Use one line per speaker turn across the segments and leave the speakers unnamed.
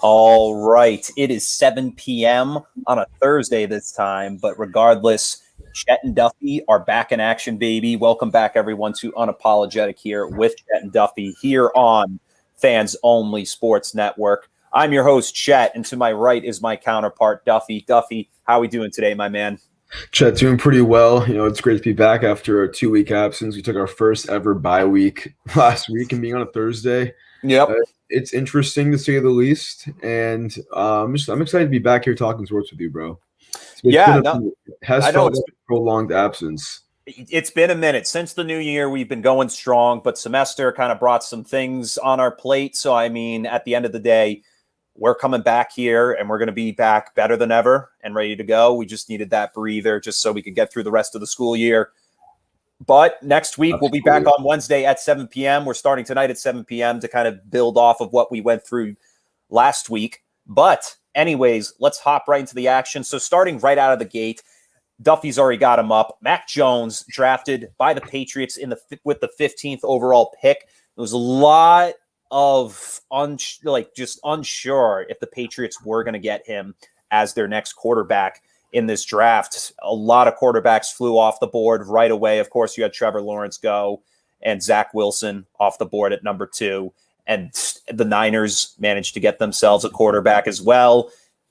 All right. It is 7 p.m. on a Thursday this time, but regardless, Chet and Duffy are back in action, baby. Welcome back, everyone, to Unapologetic here with Chet and Duffy here on Fans Only Sports Network. I'm your host, Chet, and to my right is my counterpart, Duffy. Duffy, how are we doing today, my man?
Chet, doing pretty well. It's great to be back after a 2-week absence. We took our first ever bye week last week, and being on a Thursday,
Yep.
It's interesting to say the least. And I'm excited to be back here talking sports with you, bro. Has felt like a prolonged absence.
It's been a minute since the new year. We've been going strong, but semester kind of brought some things on our plate. So, I mean, at the end of the day, we're coming back here and we're going to be back better than ever and ready to go. We just needed that breather just so we could get through the rest of the school year. But next week, We'll be back on Wednesday at 7 p.m. We're starting tonight at 7 p.m. to kind of build off of what we went through last week. But anyways, let's hop right into the action. So starting right out of the gate, Duffy's already got him up. Mac Jones drafted by the Patriots with the 15th overall pick. There was a lot of just unsure if the Patriots were going to get him as their next quarterback in this draft. A lot of quarterbacks flew off the board right away. Of course, you had Trevor Lawrence go and Zach Wilson off the board at number 2. And the Niners managed to get themselves a quarterback as well.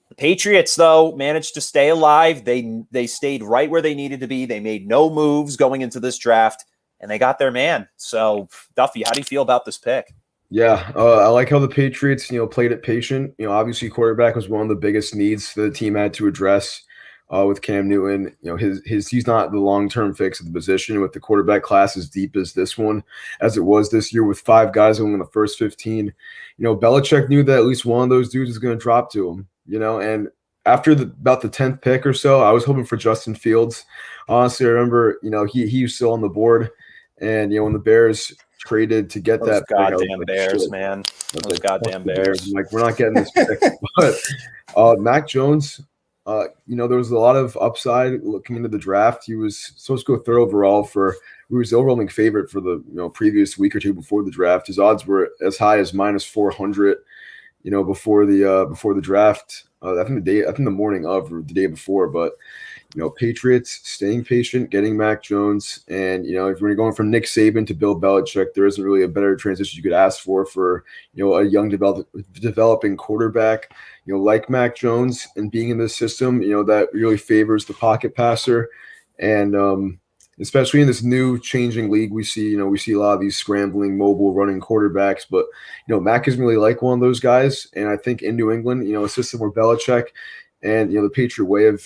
The Patriots, though, managed to stay alive. They stayed right where they needed to be. They made no moves going into this draft, and they got their man. So, Duffy, how do you feel about this pick?
Yeah, I like how the Patriots, played it patient. Obviously quarterback was one of the biggest needs the team had to address with Cam Newton. He's not the long-term fix of the position with the quarterback class as deep as this one, as it was this year with 5 guys going in the first 15. Belichick knew that at least one of those dudes is going to drop to him, and after about the 10th pick or so, I was hoping for Justin Fields. Honestly, I remember, he was still on the board, and, when the Bears traded to get
those
that
goddamn Bears, man. Those goddamn Bears.
I'm like, we're not getting this pick. But Mac Jones, there was a lot of upside looking into the draft. He was supposed to go third overall he was the overwhelming favorite for the previous week or two before the draft. His odds were as high as -400, before the draft. I think the morning of or the day before, but Patriots staying patient, getting Mac Jones, and if we're going from Nick Saban to Bill Belichick, there isn't really a better transition you could ask for a young developing quarterback, like Mac Jones, and being in this system, that really favors the pocket passer, and especially in this new changing league, we see a lot of these scrambling, mobile, running quarterbacks, but Mac isn't really like one of those guys, and I think in New England, a system where Belichick and the Patriot way of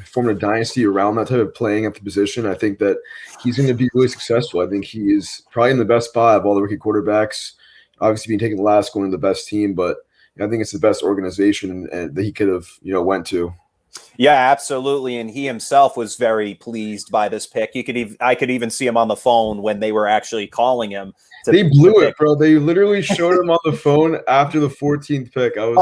forming a dynasty around that type of playing at the position, I think that he's going to be really successful. I think he is probably in the best spot of all the rookie quarterbacks, obviously being taken last, going to the best team, but I think it's the best organization and that he could have, went to.
Yeah, absolutely. And he himself was very pleased by this pick. I could even see him on the phone when they were actually calling him.
They blew it, bro. They literally showed him on the phone after the 14th pick.
It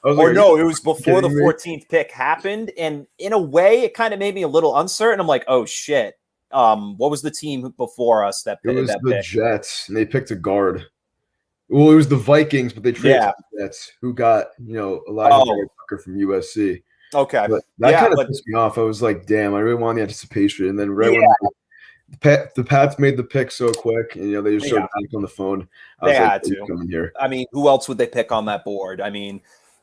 was before the 14th pick happened. And in a way, it kind of made me a little uncertain. I'm like, oh, shit. What was the team before us that picked?
It was the Jets, and they picked a guard. Well, it was the Vikings, but they traded the Jets, who got, Elijah Tucker from USC.
Okay.
But that kind of pissed me off. I was like, damn, I really want the anticipation. And then when the Pats made the pick so quick, and they just showed back on the phone.
They had to.
Coming here.
I mean, who else would they pick on that board? I mean,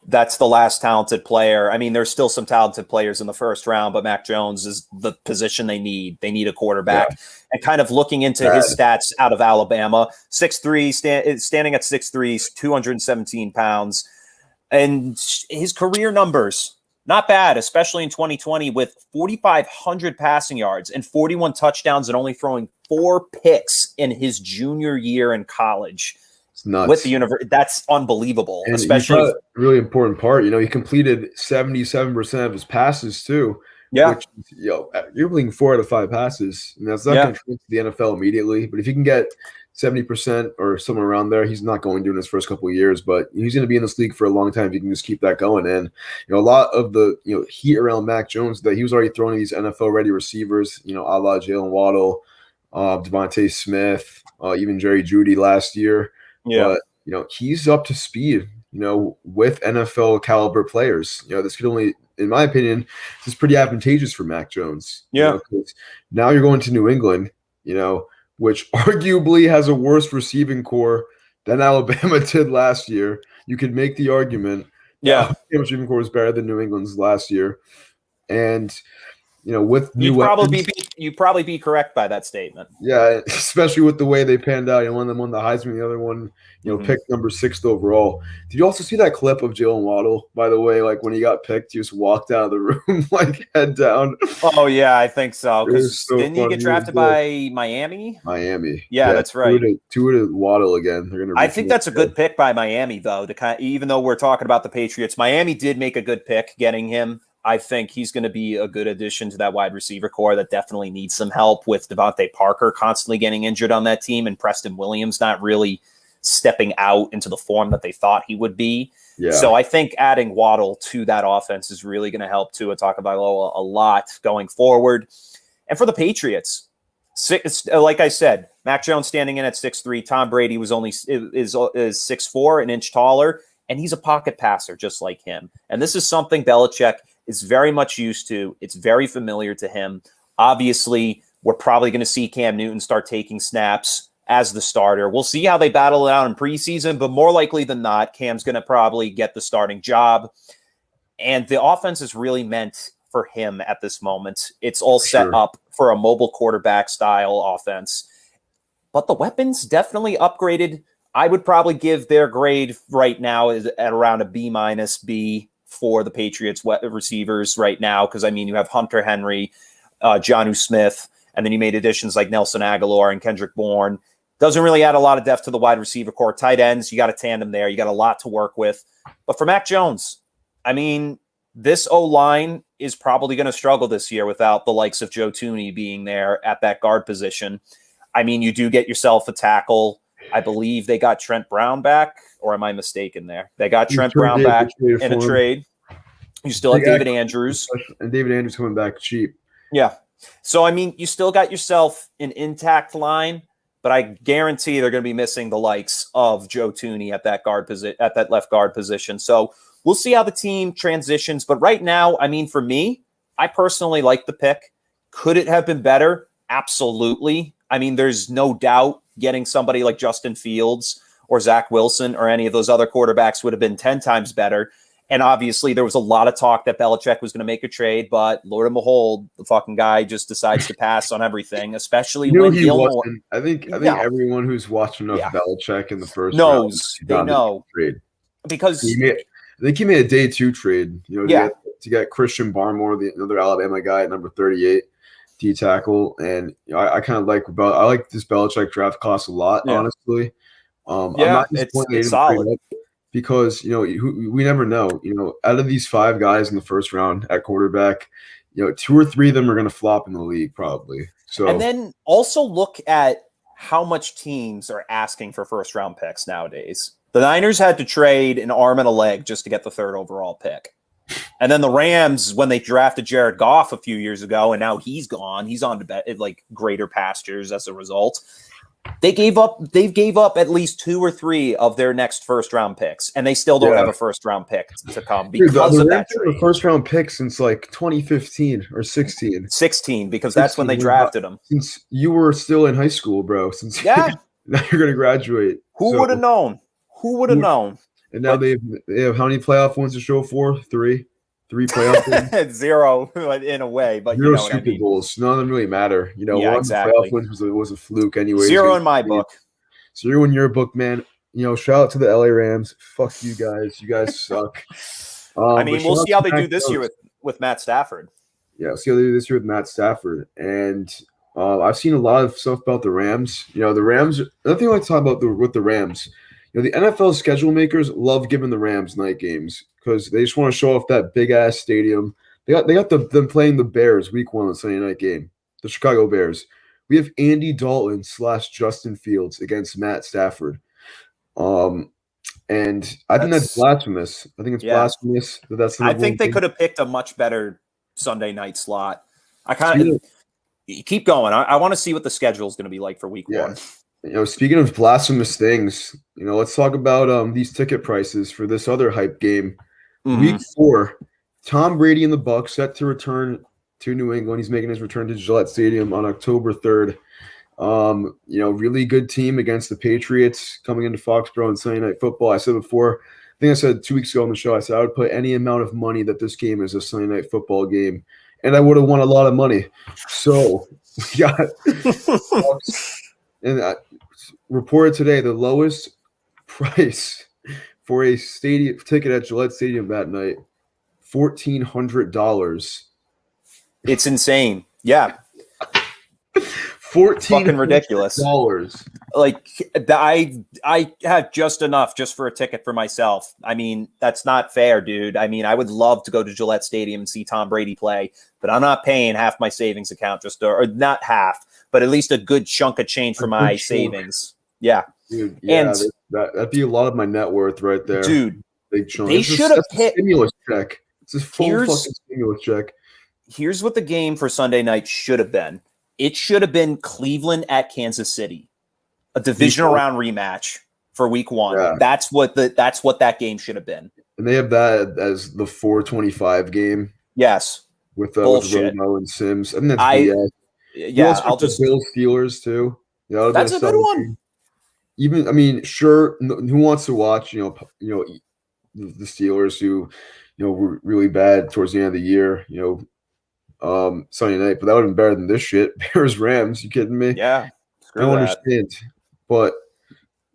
that's the last talented player. I mean, there's still some talented players in the first round, but Mac Jones is the position they need. They need a quarterback. Yeah. And kind of looking into his stats out of Alabama, 6'3", standing at 6'3", 217 pounds. And his career numbers, not bad, especially in 2020 with 4,500 passing yards and 41 touchdowns and only throwing 4 picks in his junior year in college.
It's nuts.
With the university, that's unbelievable.
And
especially
a really important part. He completed 77% of his passes too.
Yeah,
which, you're playing 4 out of 5 passes, and that's not going to translate to the NFL immediately. But if you can get 70% or somewhere around there, he's not going to in his first couple of years, but he's going to be in this league for a long time if you can just keep that going. And a lot of the heat around Mac Jones that he was already throwing these NFL ready receivers, a la Jalen Waddle, Devontae Smith, even Jerry Jeudy last year.
Yeah,
but he's up to speed. with NFL caliber players. This could only, in my opinion, this is pretty advantageous for Mac Jones.
Yeah.
'Cause now you're going to New England, which arguably has a worse receiving core than Alabama did last year. You could make the argument that Alabama's receiving core is better than New England's last year. And with new weapons,
you'd probably be correct by that statement.
Yeah, especially with the way they panned out. One of them won the Heisman, the other one, picked number 6 overall. Did you also see that clip of Jalen Waddle, by the way? Like when he got picked, he just walked out of the room, like head down.
Oh, yeah, I think so. Because didn't he
funny.
get drafted by Miami?
Miami.
Yeah, that's right.
Two to Waddle again. They're gonna.
I think that's a good pick by Miami, though. Even though we're talking about the Patriots, Miami did make a good pick getting him. I think he's going to be a good addition to that wide receiver core that definitely needs some help with Devontae Parker constantly getting injured on that team and Preston Williams not really stepping out into the form that they thought he would be. Yeah. So I think adding Waddle to that offense is really going to help Tua Tagovailoa a lot going forward. And for the Patriots, like I said, Mac Jones standing in at 6'3". Tom Brady is 6'4", an inch taller, and he's a pocket passer just like him. And this is something Belichick is very much used to. It's very familiar to him. Obviously, we're probably going to see Cam Newton start taking snaps as the starter. We'll see how they battle it out in preseason, but more likely than not, Cam's going to probably get the starting job. And the offense is really meant for him at this moment. It's all set up for a mobile quarterback style offense. But the weapons definitely upgraded. I would probably give their grade right now is at around a B- B for the Patriots receivers right now. Because, you have Hunter Henry, Jonnu Smith, and then you made additions like Nelson Aguilar and Kendrick Bourne. Doesn't really add a lot of depth to the wide receiver core. Tight ends, you got a tandem there. You got a lot to work with. But for Mac Jones, this O-line is probably going to struggle this year without the likes of Joe Thuney being there at that guard position. You do get yourself a tackle. I believe they got Trent Brown back, or am I mistaken there? They got Trent Brown back in a trade. You still have David Andrews.
And David Andrews coming back cheap.
Yeah. So, you still got yourself an intact line, but I guarantee they're going to be missing the likes of Joe Thuney at that left guard position. So we'll see how the team transitions. But right now, for me, I personally like the pick. Could it have been better? Absolutely. There's no doubt getting somebody like Justin Fields or Zach Wilson or any of those other quarterbacks would have been 10 times better. And obviously there was a lot of talk that Belichick was going to make a trade, but Lord and behold, the fucking guy just decides to pass on everything, especially when
he wasn't. I think everyone who's watched enough Belichick in the first
knows
round,
they know
trade.
Because
I think he made a day 2 trade, to get Christian Barmore, the another Alabama guy at number 38. D tackle, and I kind of like this Belichick draft class a lot, honestly. I'm not disappointed
it's solid
because we never know. Out of these 5 guys in the first round at quarterback, 2 or 3 of them are going to flop in the league probably. So
and then also look at how much teams are asking for first round picks nowadays. The Niners had to trade an arm and a leg just to get the 3rd overall pick. And then the Rams, when they drafted Jared Goff a few years ago, and now he's gone, he's on to greater pastures as a result. They gave up at least 2 or 3 of their next first round picks, and they still don't have a first round pick to come because of that trade.
The first round pick since 2015 or 16.
16, because that's when they drafted him.
Since you were still in high school, bro. Now you're going to graduate.
Who would have known? Who would have known?
And now they have how many playoff wins to show for? 3 playoff wins?
0 in a way, but
0 Super Bowls. None of them really matter. One
exactly.
Playoff wins was a fluke anyway.
0 in my book.
0 in your book, man. Shout out to the LA Rams. Fuck you guys. You guys suck.
We'll see how they do this year with Matt Stafford.
Yeah, we'll see how they do this year with Matt Stafford. And I've seen a lot of stuff about the Rams. The Rams. Another thing I like to talk about with the Rams. The NFL schedule makers love giving the Rams night games because they just want to show off that big ass stadium. They got them playing the Bears week 1 on Sunday night game, the Chicago Bears. We have Andy Dalton / Justin Fields against Matt Stafford. And I think that's blasphemous. I think it's blasphemous that's.
I think they could have picked a much better Sunday night slot. I kind of keep going. I want to see what the schedule is going to be like for week 1.
Speaking of blasphemous things, let's talk about these ticket prices for this other hype game. Week 4, Tom Brady and the Bucs set to return to New England. He's making his return to Gillette Stadium on October 3rd. Really good team against the Patriots coming into Foxborough on Sunday Night Football. I said before, I think I said 2 weeks ago on the show, I said I would put any amount of money that this game is a Sunday Night Football game, and I would have won a lot of money. So we got and reported today the lowest price for a stadium ticket at Gillette Stadium that night, $1,400.
It's insane. Yeah.
Fucking
ridiculous. Like I have just enough just for a ticket for myself. I mean, that's not fair, dude. I mean, I would love to go to Gillette Stadium and see Tom Brady play, but I'm not paying half my savings account or not half, but at least a good chunk of change for my savings. Yeah.
Dude, yeah, and that'd be a lot of my net worth right there.
Dude,
big chunk.
They should have hit
stimulus check. It's a full fucking stimulus check.
Here's what the game for Sunday night should have been. It should have been Cleveland at Kansas City, a divisional round rematch for week 1. Yeah. That's what that game should have been.
And they have that as the 425 game.
Yes,
with Romo and Sims. I think that's BS.
Yeah,
I'll just Bills Steelers too.
That's a good one.
Even sure, who wants to watch? The Steelers who were really bad towards the end of the year. Sunday night, but that would have been better than this shit. Bears Rams, you kidding me?
Yeah,
I don't understand. But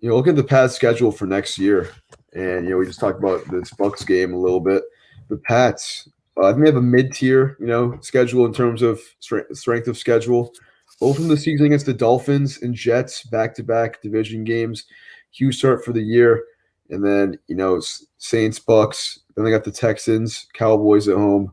look at the Pats schedule for next year, and we just talked about this Bucs game a little bit. The Pats, I think they have a mid-tier schedule in terms of strength of schedule. Open the season against the Dolphins and Jets, back-to-back division games. Huge start for the year, and then Saints, Bucs. Then they got the Texans, Cowboys at home.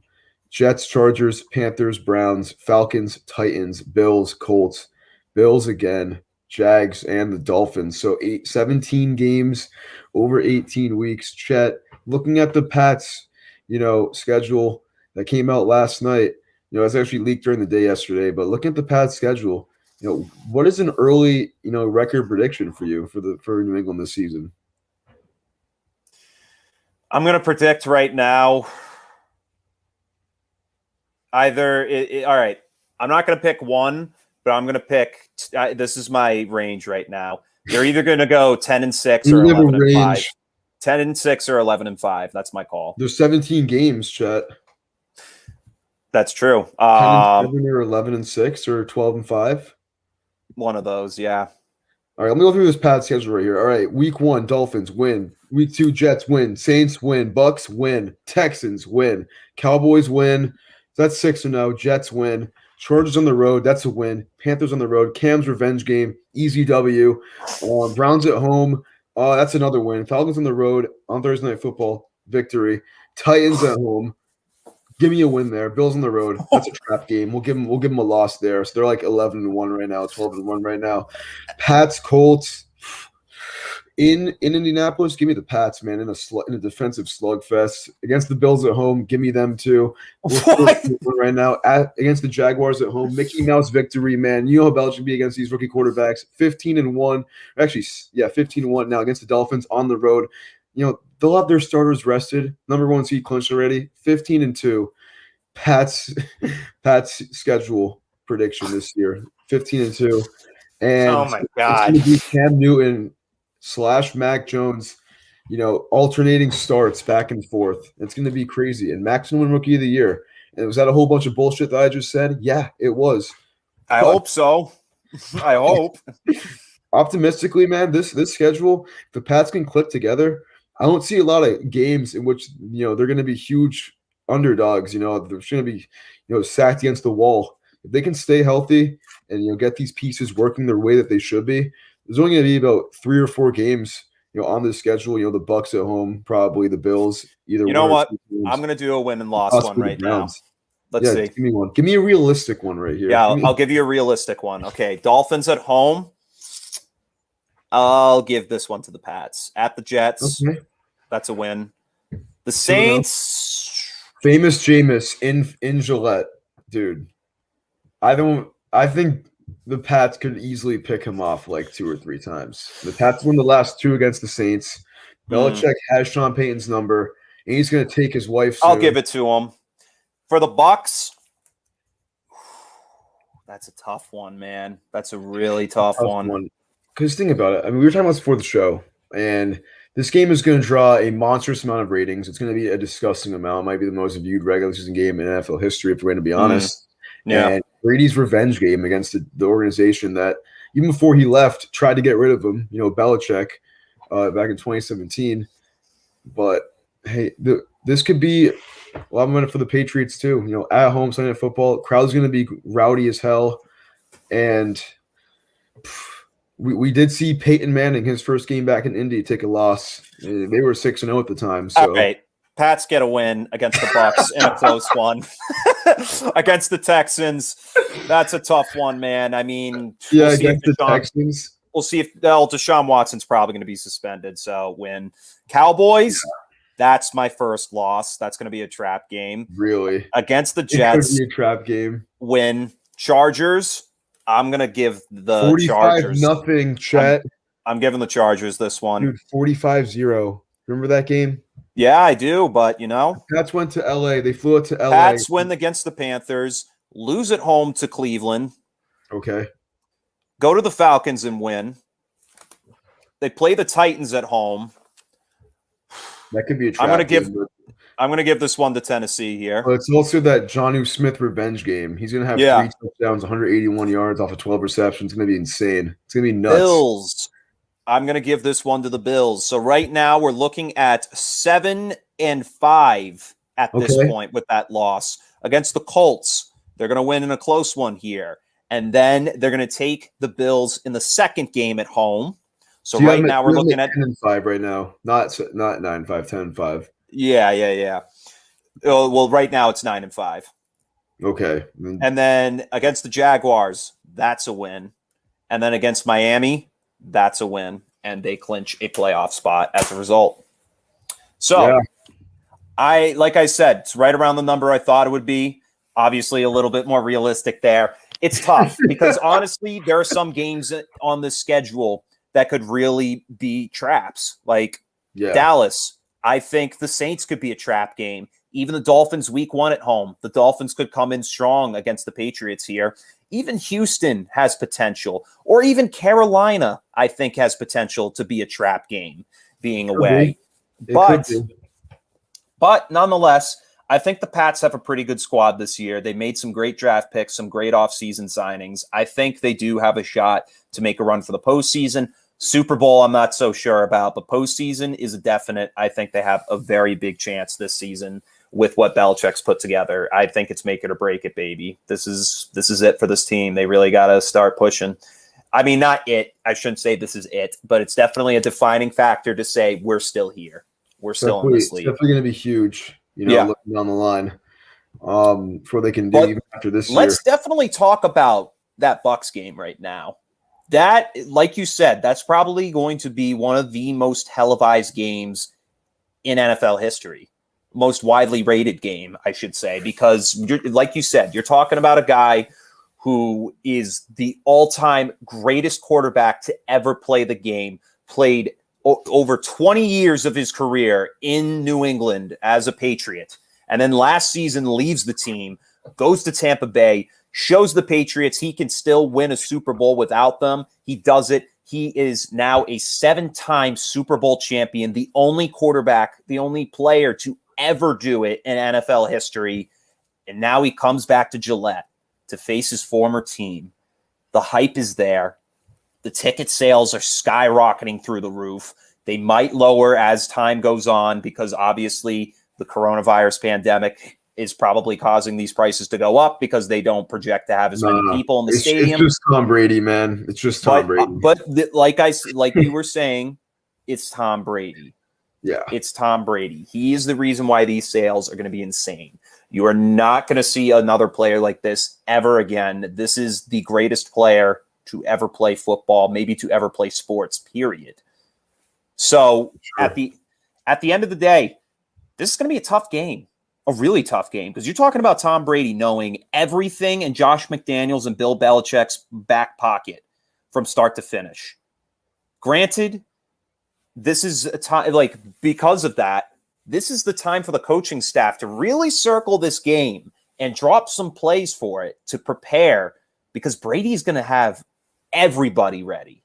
Jets, Chargers, Panthers, Browns, Falcons, Titans, Bills, Colts, Bills again, Jags, and the Dolphins. So 17 games over 18 weeks. Chet, looking at the Pats, schedule that came out last night. It was actually leaked during the day yesterday. But looking at the Pats schedule, what is an early, record prediction for you for New England this season?
I'm going to predict right now. All right, I'm not going to pick one, but I'm going to pick. This is my range right now. They're either going to go 10-6 or 11-5. 10-6 or 11-5. That's my call.
There's 17 games, Chet.
That's true.
10-7 or 11-6 or 12-5.
One of those, yeah.
All right, let me go through this Pats schedule right here. All right, week 1, Dolphins win. Week 2, Jets win. Saints win. Bucks win. Texans win. Cowboys win. That's 6-0. Jets win. Chargers on the road. That's a win. Panthers on the road. Cam's revenge game. Easy W. Browns at home. That's another win. Falcons on the road on Thursday Night Football. Victory. Titans at home. Give me a win there. Bills on the road. That's a trap game. We'll give them a loss there. So they're like 11-1 right now. 12-1 right now. Pats, Colts. In Indianapolis, give me the Pats, man, in a defensive slugfest. Against the Bills at home, give me them too. Right now, against the Jaguars at home, Mickey Mouse victory, man. You know how Belichick can be against these rookie quarterbacks. 15-1. Actually, yeah, 15-1 now against the Dolphins on the road. They'll have their starters rested. Number 1 seed clinched already. 15-2. Pats schedule prediction this year. 15-2. And
oh my God,
it's going to be Cam Newton / Mac Jones, alternating starts back and forth. It's going to be crazy. And Mac's going to win Rookie of the Year. And was that a whole bunch of bullshit that I just said? Yeah, it was.
I hope so. I hope.
Optimistically, man, this schedule, if the Pats can click together, I don't see a lot of games in which, they're going to be huge underdogs. They're going to be, sacked against the wall. If they can stay healthy and, get these pieces working their way that they should be, there's only going to be about 3 or 4 games, on the schedule. The Bucs at home, probably the Bills. Either.
You know what? I'm going to do a win and loss one right now. Let's see.
Give me one. Give me a realistic one right here.
Yeah, I'll give you a realistic one. Okay, Dolphins at home. I'll give this one to the Pats. At the Jets, okay. That's a win. The Saints.
Famous Jameis in Gillette, dude. I think the Pats could easily pick him off like 2 or 3 times. The Pats won the last 2 against the Saints. Belichick has Sean Payton's number, and he's going to take his wife soon.
I'll give it to him. For the Bucks, that's a tough one, man. That's a really tough one.
Because think about it. I mean, we were talking about this before the show, and this game is going to draw a monstrous amount of ratings. It's going to be a disgusting amount. It might be the most viewed regular season game in NFL history, if we're going to be honest.
Yeah.
And Brady's revenge game against the organization that, even before he left, tried to get rid of him, Belichick, back in 2017. But, hey, this could be a lot of money for the Patriots, too. At home, Sunday Night Football, crowd's going to be rowdy as hell. And we did see Peyton Manning, his first game back in Indy, take a loss. They were 6-0 at the time. So.
All right. Pats get a win against the Bucks in a close one. Against the Texans, that's a tough one, man. I mean,
against the Texans.
We'll see if Deshaun Watson's probably going to be suspended, so win. Cowboys, that's my first loss. That's going to be a trap game.
Really?
Against the Jets,
it could be a trap game.
Win. Chargers, I'm going to give the Chargers.
45-0, Chet.
I'm giving the Chargers this one.
Dude, 45-0. Remember that game?
Yeah, I do, but
Pats went to LA. They flew out to LA.
Pats win against the Panthers, lose at home to Cleveland.
Okay.
Go to the Falcons and win. They play the Titans at home.
That could be a trap.
I'm gonna give this one to Tennessee here.
But it's also that Jonnu Smith revenge game. He's gonna have 3 touchdowns, 181 yards off of 12 receptions. It's gonna be insane. It's gonna be nuts.
Bills. I'm going to give this one to the Bills. So right now we're looking at 7-5 at this point with that loss against the Colts. They're going to win in a close one here. And then they're going to take the Bills in the second game at home. So right now we're looking at
10-5 right now. Not 9-5, 10-5.
Yeah. Well, right now it's 9-5.
Okay.
And then against the Jaguars, that's a win. And then against Miami, that's a win, and they clinch a playoff spot as a result. So, like I said, it's right around the number I thought it would be. Obviously, a little bit more realistic there. It's tough because, honestly, there are some games on the schedule that could really be traps. Like Dallas, I think the Saints could be a trap game. Even the Dolphins week 1 at home. The Dolphins could come in strong against the Patriots here. Even Houston has potential, or even Carolina, I think, has potential to be a trap game being away. But nonetheless, I think the Pats have a pretty good squad this year. They made some great draft picks, some great offseason signings. I think they do have a shot to make a run for the postseason. Super Bowl, I'm not so sure about, but postseason is a definite. I think they have a very big chance this season with what Belichick's put together. I think it's make it or break it, baby. This is it for this team. They really got to start pushing. I mean, not it. I shouldn't say this is it, but it's definitely a defining factor to say we're still here. We're still in this league.
It's definitely going to be huge, looking down the line for they can do even after this year.
Let's definitely talk about that Bucks game right now. That, like you said, that's probably going to be one of the most televised games in NFL history. Most widely rated game, I should say, because like you said, you're talking about a guy who is the all-time greatest quarterback to ever play the game, played over 20 years of his career in New England as a Patriot, and then last season leaves the team, goes to Tampa Bay, shows the Patriots he can still win a Super Bowl without them. He does it. He is now a 7-time Super Bowl champion, the only quarterback, the only player to ever do it in NFL history. And now he comes back to Gillette to face his former team. The hype is there. The ticket sales are skyrocketing through the roof. They might lower as time goes on because obviously the coronavirus pandemic is probably causing these prices to go up because they don't project to have as many people in the stadium.
It's just Tom Brady, man. It's just Tom Brady.
But like you were saying, it's Tom Brady.
Yeah.
It's Tom Brady. He is the reason why these sales are going to be insane. You are not going to see another player like this ever again. This is the greatest player to ever play football, maybe to ever play sports, period. So at the end of the day, this is going to be a tough game. a really tough game because you're talking about Tom Brady knowing everything in Josh McDaniels and Bill Belichick's back pocket from start to finish. Granted, this is a time, like, because of that, this is the time for the coaching staff to really circle this game and drop some plays for it to prepare, because Brady's going to have everybody ready.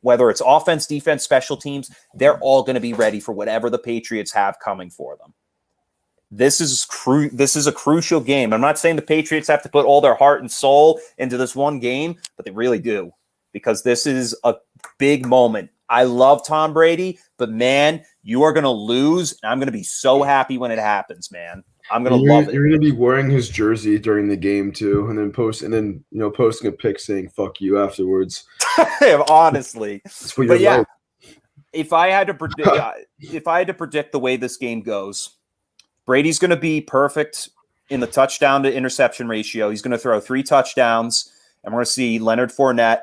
Whether it's offense, defense, special teams, they're all going to be ready for whatever the Patriots have coming for them. This is a crucial game. I'm not saying the Patriots have to put all their heart and soul into this one game, but they really do, because this is a big moment. I love Tom Brady, but man, you are going to lose, and I'm going to be so happy when it happens, man. I'm going to love it.
You're going to be wearing his jersey during the game too, and then posting a pic saying "fuck you" afterwards.
Honestly,
but yeah, like.
if I had to predict the way this game goes, Brady's going to be perfect in the touchdown to interception ratio. He's going to throw 3 touchdowns, and we're going to see Leonard Fournette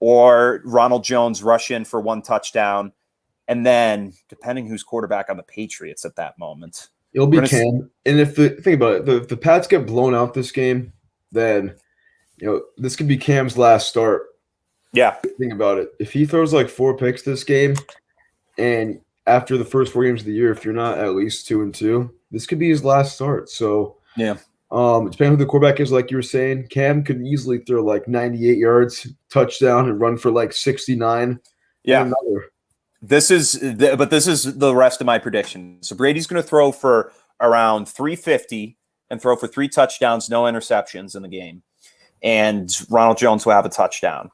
or Ronald Jones rush in for 1 touchdown. And then, depending who's quarterback on the Patriots at that moment,
it'll be Cam. And think about it, if the Pats get blown out this game, then this could be Cam's last start.
Yeah.
Think about it. If he throws like 4 picks this game, and after the first 4 games of the year, if you're not at least 2-2, this could be his last start. So
yeah.
Depending on who the quarterback is, like you were saying, Cam could easily throw like 98 yards, touchdown, and run for like 69.
Yeah. This is the rest of my prediction. So Brady's going to throw for around 350 and throw for 3 touchdowns, no interceptions in the game. And Ronald Jones will have a touchdown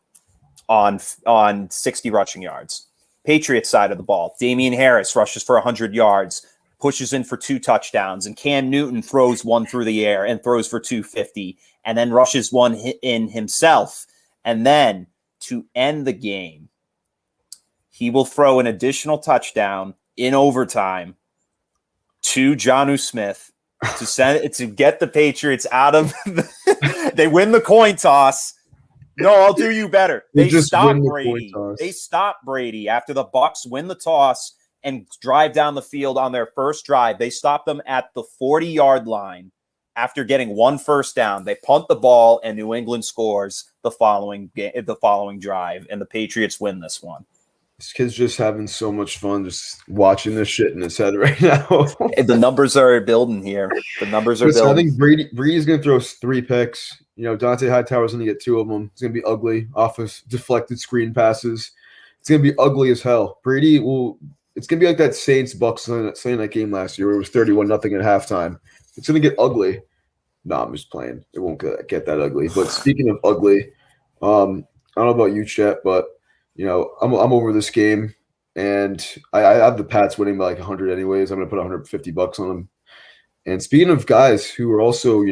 on 60 rushing yards. Patriots side of the ball, Damian Harris rushes for 100 yards, pushes in for 2 touchdowns, and Cam Newton throws 1 through the air and throws for 250, and then rushes 1 in himself. And then to end the game, he will throw an additional touchdown in overtime to Jonnu Smith to get the Patriots out of they win the coin toss. No, I'll do you better. They stop Brady. They stop Brady after the Bucs win the toss and drive down the field on their first drive. They stop them at the 40-yard line after getting 1 first down. They punt the ball, and New England scores the following drive, and the Patriots win this one.
This kid's just having so much fun just watching this shit in his head right now.
The numbers are building here. The numbers are building.
I think Brady's going to throw 3 picks. Dante Hightower's going to get 2 of them. It's going to be ugly off of deflected screen passes. It's going to be ugly as hell. It's going to be like that Saints-Bucks Sunday night game last year where it was 31-0 at halftime. It's going to get ugly. No, I'm just playing. It won't get that ugly. But speaking of ugly, I don't know about you, Chet, but I'm over this game, and I have the Pats winning by like 100 anyways. I'm going to put $150 on them. And speaking of guys who are also,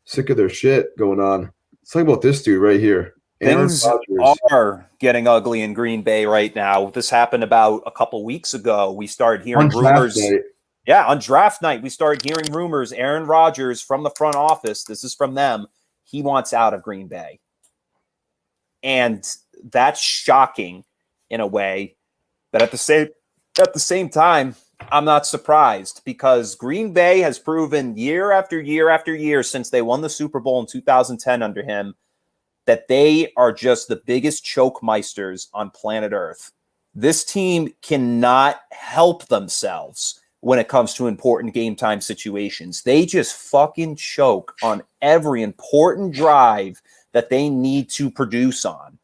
sick of their shit going on, let's talk about this dude right here.
Things are getting ugly in Green Bay right now. This happened about a couple weeks ago. We started hearing rumors. Yeah, on draft night, we started hearing rumors. Aaron Rodgers from the front office, this is from them, he wants out of Green Bay. And that's shocking in a way, but at the same time, I'm not surprised, because Green Bay has proven year after year after year since they won the Super Bowl in 2010 under him that they are just the biggest choke meisters on planet Earth. This team cannot help themselves when it comes to important game time situations. They just fucking choke on every important drive that they need to produce on.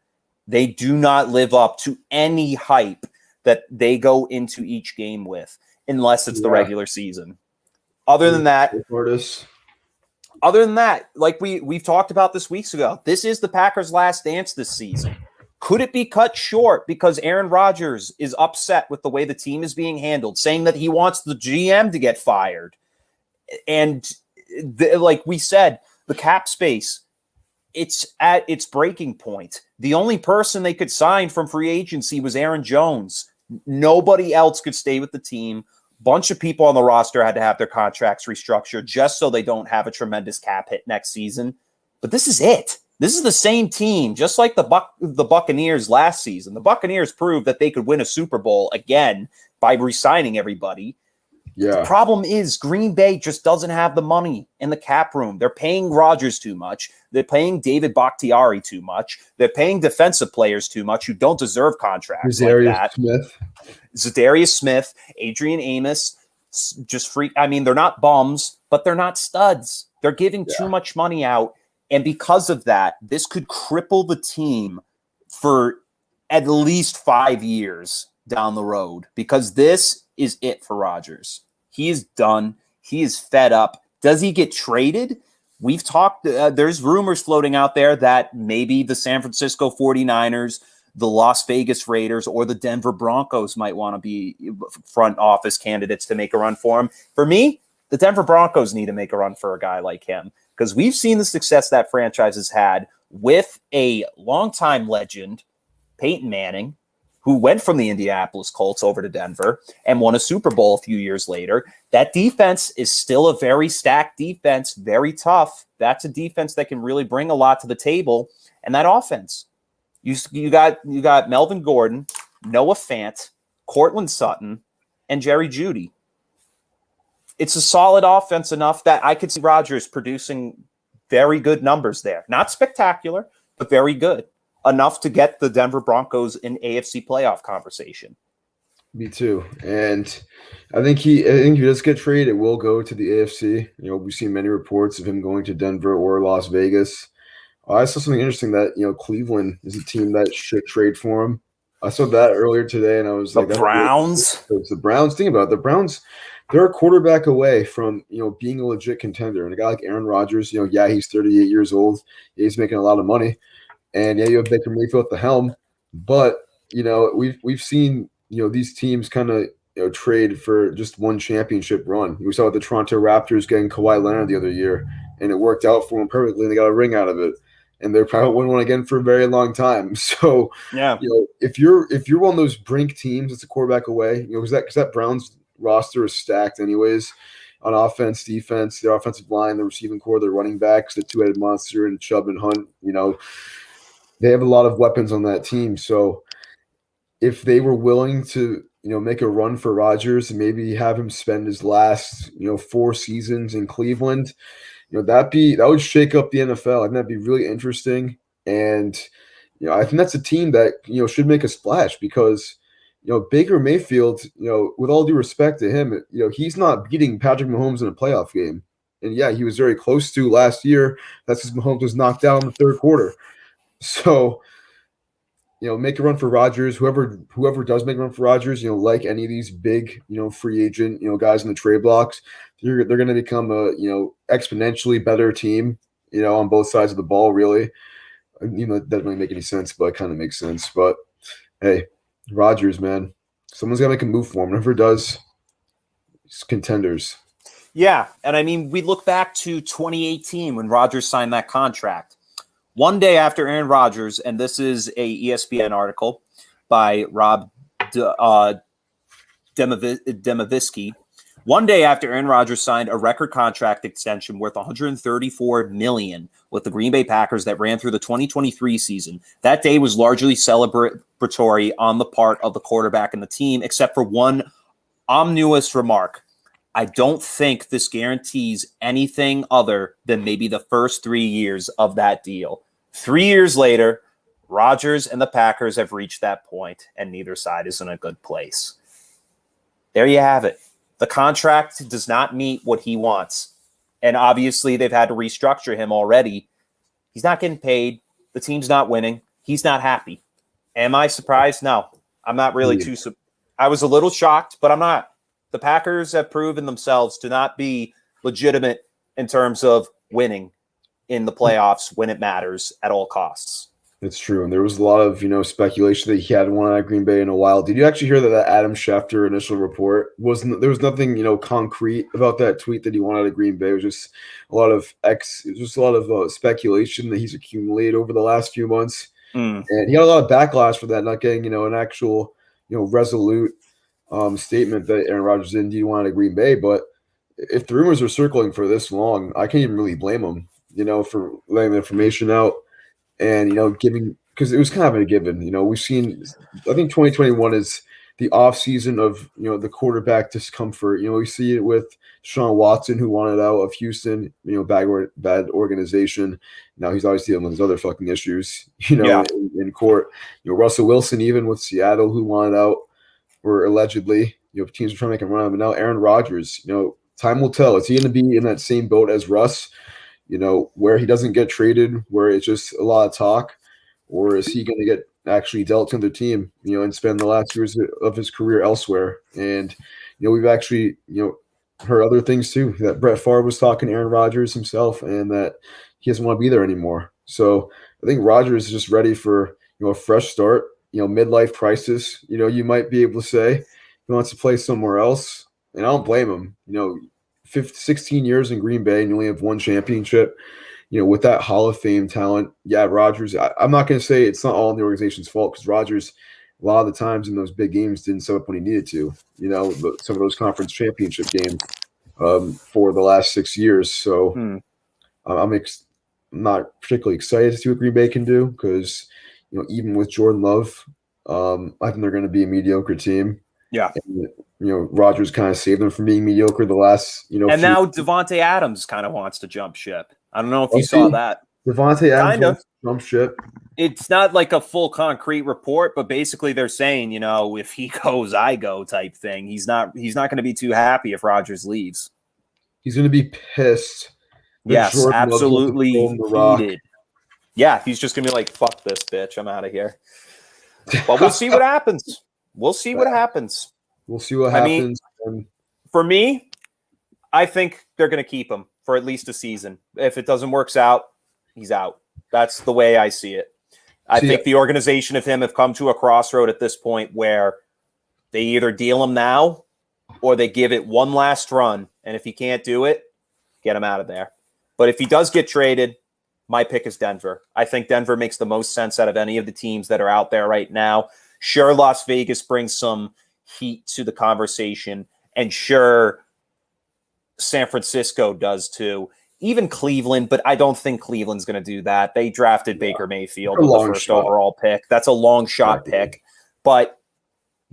They do not live up to any hype that they go into each game with, unless it's the regular season. Other than that, like we've talked about this weeks ago, this is the Packers' last dance this season. Could it be cut short because Aaron Rodgers is upset with the way the team is being handled, saying that he wants the GM to get fired? And like we said, the cap space, it's at its breaking point. The only person they could sign from free agency was Aaron Jones. Nobody else could stay with the team. Bunch of people on the roster had to have their contracts restructured just so they don't have a tremendous cap hit next season. But this is it. This is the same team, just like the Buccaneers last season. The Buccaneers proved that they could win a Super Bowl again by re-signing everybody. The
Yeah.
problem is Green Bay just doesn't have the money in the cap room. They're paying Rodgers too much. They're paying David Bakhtiari too much. They're paying defensive players too much who don't deserve contracts like that. Zadarius Smith, Adrian Amos, just free. I mean, they're not bums, but they're not studs. They're giving too much money out. And because of that, this could cripple the team for at least 5 years down the road, because this is it for Rodgers. He is done. He is fed up. Does he get traded? We've talked, there's rumors floating out there that maybe the San Francisco 49ers, the Las Vegas Raiders, or the Denver Broncos might want to be front office candidates to make a run for him. For me, the Denver Broncos need to make a run for a guy like him, because we've seen the success that franchise has had with a longtime legend, Peyton Manning, who went from the Indianapolis Colts over to Denver and won a Super Bowl a few years later. That defense is still a very stacked defense, very tough. That's a defense that can really bring a lot to the table. And that offense, you got Melvin Gordon, Noah Fant, Cortland Sutton, and Jerry Jeudy. It's a solid offense enough that I could see Rodgers producing very good numbers there. Not spectacular, but very good. Enough to get the Denver Broncos in AFC playoff conversation.
Me too. And I think he does get traded, it will go to the AFC. You know, we've seen many reports of him going to Denver or Las Vegas. I saw something interesting that, you know, Cleveland is a team that should trade for him. I saw that earlier today, and I was
like, the Browns.
It's the Browns. Think about it. The Browns, they're a quarterback away from, you know, being a legit contender. And a guy like Aaron Rodgers, you know, yeah, he's 38 years old. He's making a lot of money. And yeah, you have Baker Mayfield at the helm, but you know we've seen, you know, these teams kind of, you know, trade for just one championship run. We saw the Toronto Raptors getting Kawhi Leonard the other year, and it worked out for them perfectly. And they got a ring out of it, and they're probably win one again for a very long time. So
yeah,
you know, if you're one of those brink teams that's a quarterback away, you know, because that Browns roster is stacked anyways. On offense, defense, their offensive line, the receiving core, their running backs, the two-headed monster, and Chubb and Hunt, you know. They have a lot of weapons on that team. So if they were willing to, you know, make a run for Rodgers and maybe have him spend his last, you know, 4 seasons in Cleveland, you know, that would shake up the NFL. I think that'd be really interesting. And, you know, I think that's a team that, you know, should make a splash, because, you know, Baker Mayfield, you know, with all due respect to him, you know, he's not beating Patrick Mahomes in a playoff game. And yeah, he was very close to last year. That's because Mahomes was knocked out in the third quarter. So, you know, make a run for Rodgers. Whoever does make a run for Rodgers, you know, like any of these big, you know, free agent, you know, guys in the trade blocks, they're going to become a, you know, exponentially better team, you know, on both sides of the ball, really. You know, it doesn't really make any sense, but it kind of makes sense. But hey, Rodgers, man, someone's got to make a move for him. Whoever does, it's contenders.
Yeah, and I mean, we look back to 2018 when Rodgers signed that contract. One day after Aaron Rodgers, and this is a ESPN article by Rob Demovisky. One day after Aaron Rodgers signed a record contract extension worth $134 million with the Green Bay Packers that ran through the 2023 season, that day was largely celebratory on the part of the quarterback and the team, except for one ominous remark. I don't think this guarantees anything other than maybe the first 3 years of that deal. 3 years later, Rodgers and the Packers have reached that point, and neither side is in a good place. There you have it. The contract does not meet what he wants. And obviously, they've had to restructure him already. He's not getting paid. The team's not winning. He's not happy. Am I surprised? No. I'm not really I was a little shocked, but I'm not. The Packers have proven themselves to not be legitimate in terms of winning in the playoffs when it matters at all costs.
It's true. And there was a lot of, you know, speculation that he hadn't won at Green Bay in a while. Did you actually hear that Adam Schefter initial report there was nothing, you know, concrete about that tweet that he won out of Green Bay? It was just a lot of speculation that he's accumulated over the last few months. And he got a lot of backlash for that, not getting, you know, an actual, you know, resolute statement that Aaron Rodgers didn't want out of Green Bay. But if the rumors are circling for this long, I can't even really blame him, you know, for letting the information out and, you know, giving, because it was kind of a given. You know, we've seen, I think 2021 is the offseason of the quarterback discomfort. We see it with Sean Watson, who wanted out of Houston, bad organization. Now he's obviously dealing with his other fucking issues, in court. Russell Wilson, even with Seattle, who wanted out, or allegedly, teams are trying to make him run. But now Aaron Rodgers, time will tell. Is he going to be in that same boat as Russ, where he doesn't get traded, where it's just a lot of talk, or is he going to get actually dealt to another team, and spend the last years of his career elsewhere? And, we've actually, heard other things too, that Brett Favre was talking to Aaron Rodgers himself, and that he doesn't want to be there anymore. So I think Rodgers is just ready for, a fresh start, midlife crisis. You might be able to say he wants to play somewhere else, and I don't blame him. 16 years in Green Bay and you only have one championship, with that Hall of Fame talent. Yeah, Rodgers, I'm not going to say it's not all in the organization's fault, because Rodgers, a lot of the times in those big games, didn't set up when he needed to, some of those conference championship games for the last 6 years. So I'm not particularly excited to see what Green Bay can do, because, even with Jordan Love, I think they're going to be a mediocre team.
Yeah.
And, Rodgers kind of saved them from being mediocre the last,
And now Devontae Adams kind of wants to jump ship. I don't know if you saw that.
Devontae Adams wants to jump ship.
It's not like a full concrete report, but basically they're saying, if he goes, I go type thing. He's not going to be too happy if Rodgers leaves.
He's going to be pissed.
Yes, Jordan absolutely heated. Yeah, he's just going to be like, fuck this bitch. I'm out of here. But we'll see what happens. We'll see what happens.
We'll see what happens.
For me, I think they're going to keep him for at least a season. If it doesn't work out, he's out. That's the way I see it. I think the organization of him have come to a crossroad at this point where they either deal him now or they give it one last run. And if he can't do it, get him out of there. But if he does get traded, my pick is Denver. I think Denver makes the most sense out of any of the teams that are out there right now. Sure, Las Vegas brings some heat to the conversation, and sure, San Francisco does too. Even Cleveland, but I don't think Cleveland's going to do that. They drafted Baker Mayfield with the first overall pick. That's a long shot pick. But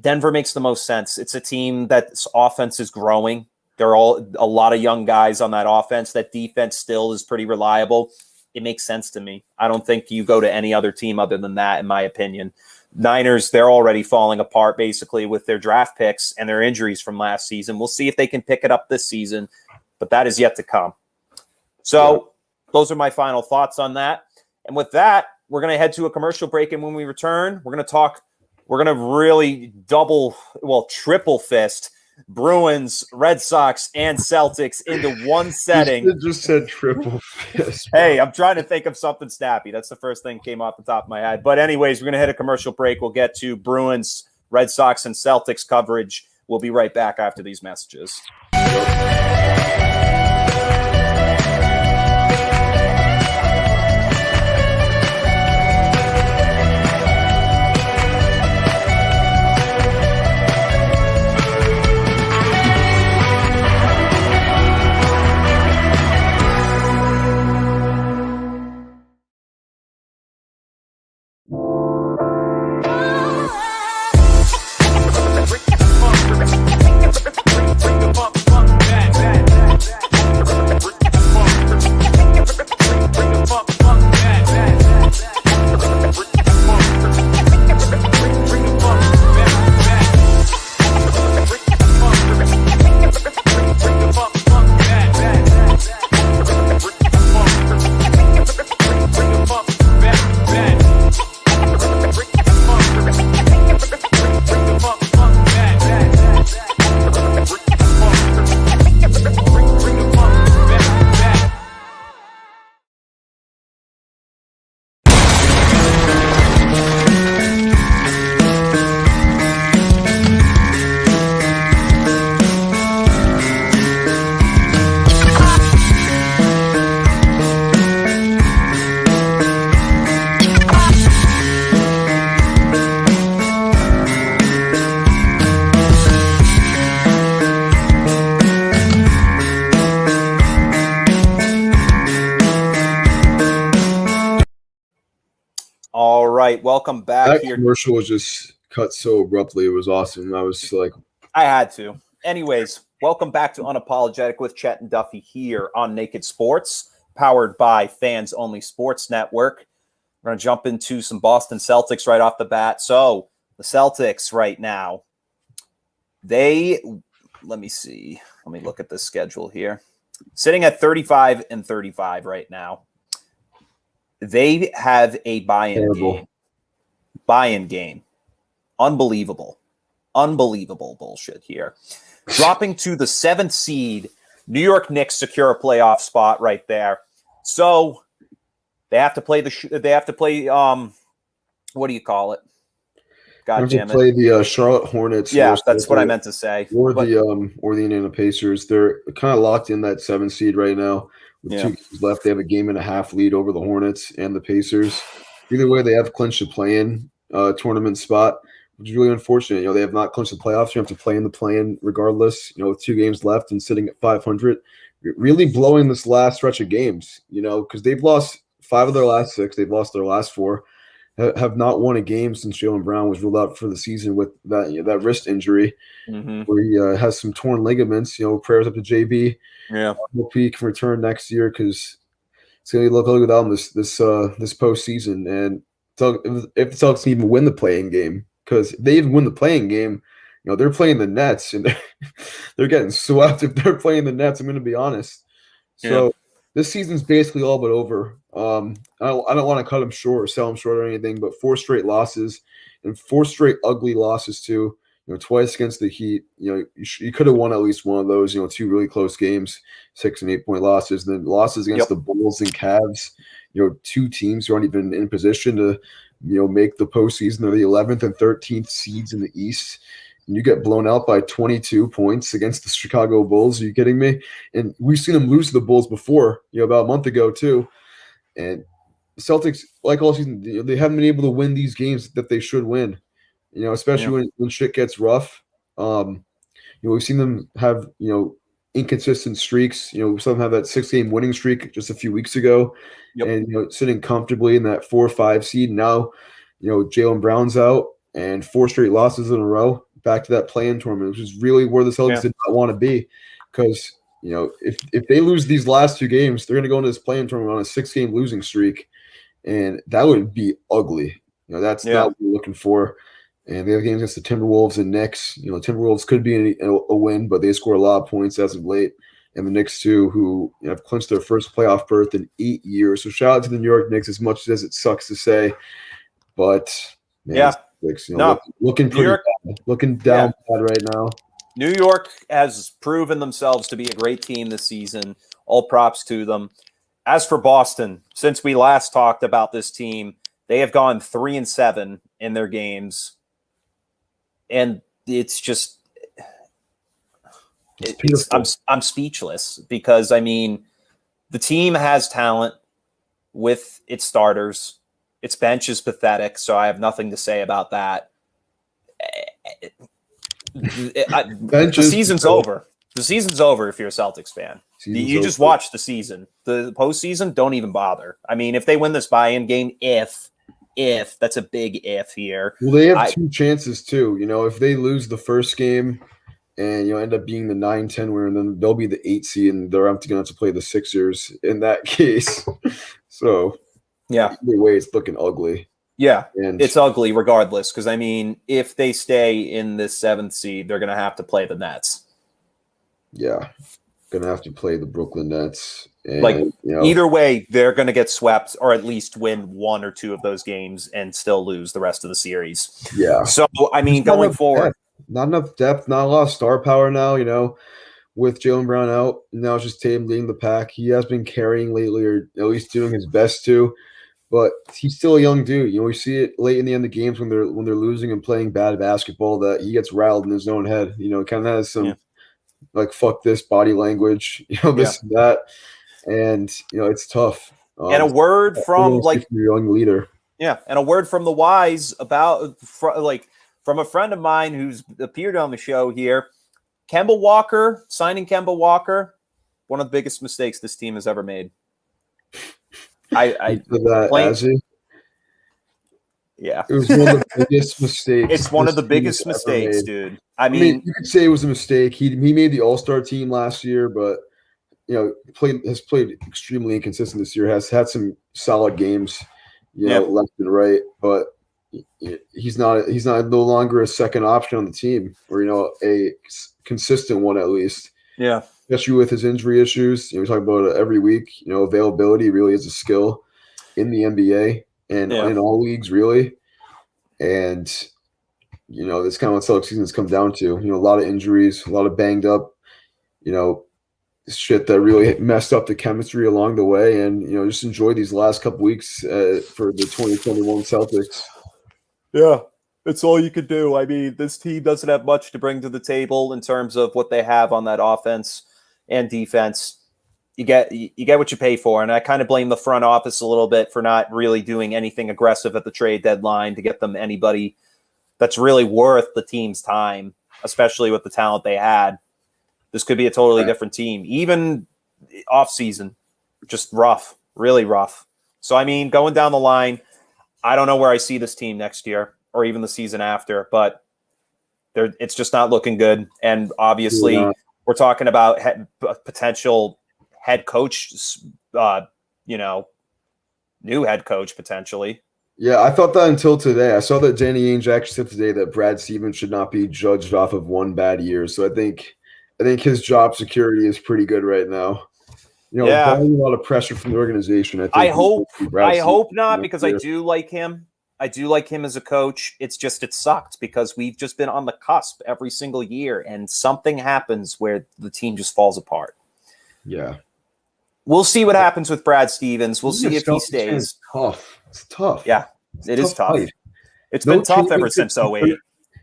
Denver makes the most sense. It's a team that's offense is growing. There are a lot of young guys on that offense. That defense still is pretty reliable. It makes sense to me. I don't think you go to any other team other than that, in my opinion. Niners, they're already falling apart basically with their draft picks and their injuries from last season. We'll see if they can pick it up this season, but that is yet to come. So those are my final thoughts on that. And with that, we're going to head to a commercial break. And when we return, we're going to really triple fist Bruins, Red Sox, and Celtics into one setting.
You just said triple fist.
Hey, I'm trying to think of something snappy. That's the first thing that came off the top of my head. But anyways, we're going to hit a commercial break. We'll get to Bruins, Red Sox, and Celtics coverage. We'll be right back after these messages.
All right, welcome back.
That commercial was just
cut so abruptly. It was awesome. I was like,
I had to. Anyways, welcome back to Unapologetic with Chet and Duffy here on Naked Sports, powered by Fans Only Sports Network. We're going to jump into some Boston Celtics right off the bat. So the Celtics right now, let me see. Let me look at the schedule here. Sitting at 35-35 right now. They have a buy-in game. Unbelievable bullshit here. Dropping to the 7th seed, New York Knicks secure a playoff spot right there. So they have to play what do you call it? God damn it.
Play the Charlotte Hornets.
Yeah, that's what I meant to say.
Or the Indiana Pacers. They're kind of locked in that 7th seed right now. With 2 games left, they have a 1.5 game lead over the Hornets and the Pacers. Either way, they have clinched a play-in tournament spot, which is really unfortunate. They have not clinched the playoffs. You have to play in the play-in regardless. With 2 games left and sitting at 500, really blowing this last stretch of games. Because they've lost 5 of their last 6. They've lost their last 4. Have not won a game since Jaylen Brown was ruled out for the season with that wrist injury, where he has some torn ligaments. Prayers up to JB.
Yeah,
hope he can return next year because it's going to look ugly without him this postseason. And if the Celtics can even win the playing game, because if they even win the playing game, they're playing the Nets and they're getting swept if they're playing the Nets. I'm going to be honest. So this season's basically all but over. I don't want to cut them short or sell them short or anything, but 4 straight losses and 4 straight ugly losses too. Twice against the Heat. You could have won at least one of those. 2 really close games, 6 and 8 point losses. And then losses against the Bulls and Cavs. 2 teams who aren't even in position to make the postseason. They're the 11th and 13th seeds in the East. And you get blown out by 22 points against the Chicago Bulls. Are you kidding me? And we've seen them lose to the Bulls before, about a month ago too. And the Celtics, like all season, they haven't been able to win these games that they should win. Especially when shit gets rough. We've seen them have inconsistent streaks. Some have that 6-game winning streak just a few weeks ago, and sitting comfortably in that 4 or 5 seed. Now, Jaylen Brown's out and 4 straight losses in a row. Back to that play-in tournament, which is really where the Celtics did not want to be, because if they lose these last 2 games, they're going to go into this play-in tournament on a 6-game losing streak, and that would be ugly. That's not what we're looking for. And they have games against the Timberwolves and Knicks. The Timberwolves could be a win, but they score a lot of points as of late. And the Knicks too, who have clinched their first playoff berth in 8 years. So shout out to the New York Knicks, as much as it sucks to say, but man, looking pretty bad. Looking down bad right now.
New York has proven themselves to be a great team this season. All props to them. As for Boston, since we last talked about this team, they have gone 3-7 in their games. And it's just, I'm speechless, because the team has talent with its starters. Its bench is pathetic, so I have nothing to say about that. The season's over. The season's over if you're a Celtics fan. You just watch the season. The postseason, don't even bother. If they win this buy-in game, if that's a big if here.
Well, they have 2 chances too. If they lose the first game and end up being the 9-10 winner, and then they'll be the 8 seed, and they're going to have to play the Sixers in that case. So either way, it's looking ugly.
Yeah, and it's ugly regardless, because if they stay in this 7th seed, they're going to have to play the Nets.
Yeah, going to have to play the Brooklyn Nets. And,
either way, they're going to get swept, or at least win 1 or 2 of those games and still lose the rest of the series.
Yeah.
So, going forward.
Not enough depth, not a lot of star power now, with Jaylen Brown out. Now it's just Tatum leading the pack. He has been carrying lately, or at least doing his best to. But he's still a young dude. We see it late in the end of games when they're losing and playing bad basketball, that he gets riled in his own head. Kind of has some fuck this body language, this and that. And it's tough.
And a word from
your young leader.
Yeah, and a word from the wise about from a friend of mine who's appeared on the show here. Signing Kemba Walker, one of the biggest mistakes this team has ever made. Yeah.
It was one of the biggest mistakes.
It's one of the
this team
biggest
has ever
mistakes,
made.
dude.
I mean, you could say it was a mistake. He made the All-Star team last year, but has played extremely inconsistent this year. Has had some solid games, left and right, but he's no longer a second option on the team, or a consistent one at least.
Yeah.
Especially with his injury issues. We talk about it every week. Availability really is a skill in the NBA and in all leagues, really. And that's kind of what Celtics season's come down to. A lot of injuries, a lot of banged up, shit that really messed up the chemistry along the way. And just enjoy these last couple weeks for the 2021 Celtics.
Yeah, it's all you could do. I mean, this team doesn't have much to bring to the table in terms of what they have on that offense and defense. You get what you pay for, and I kind of blame the front office a little bit for not really doing anything aggressive at the trade deadline to get them anybody that's really worth the team's time, especially with the talent they had. This could be a totally different team. Even off-season, just rough, really rough. So, I mean, going down the line, I don't know where I see this team next year or even the season after, but it's just not looking good. And obviously, we're talking about potential head coach, new head coach potentially.
Yeah, I thought that until today. I saw that Danny Ainge actually said today that Brad Stevens should not be judged off of one bad year. So I think his job security is pretty good right now. Barring a lot of pressure from the organization.
I hope not, because I do like him. I do like him as a coach. It's just it sucked because we've just been on the cusp every single year, and something happens where the team just falls apart.
Yeah.
We'll see what happens with Brad Stevens. We'll see if he stays.
It's tough.
Yeah, it is tough.
Life.
It's been tough ever since 08.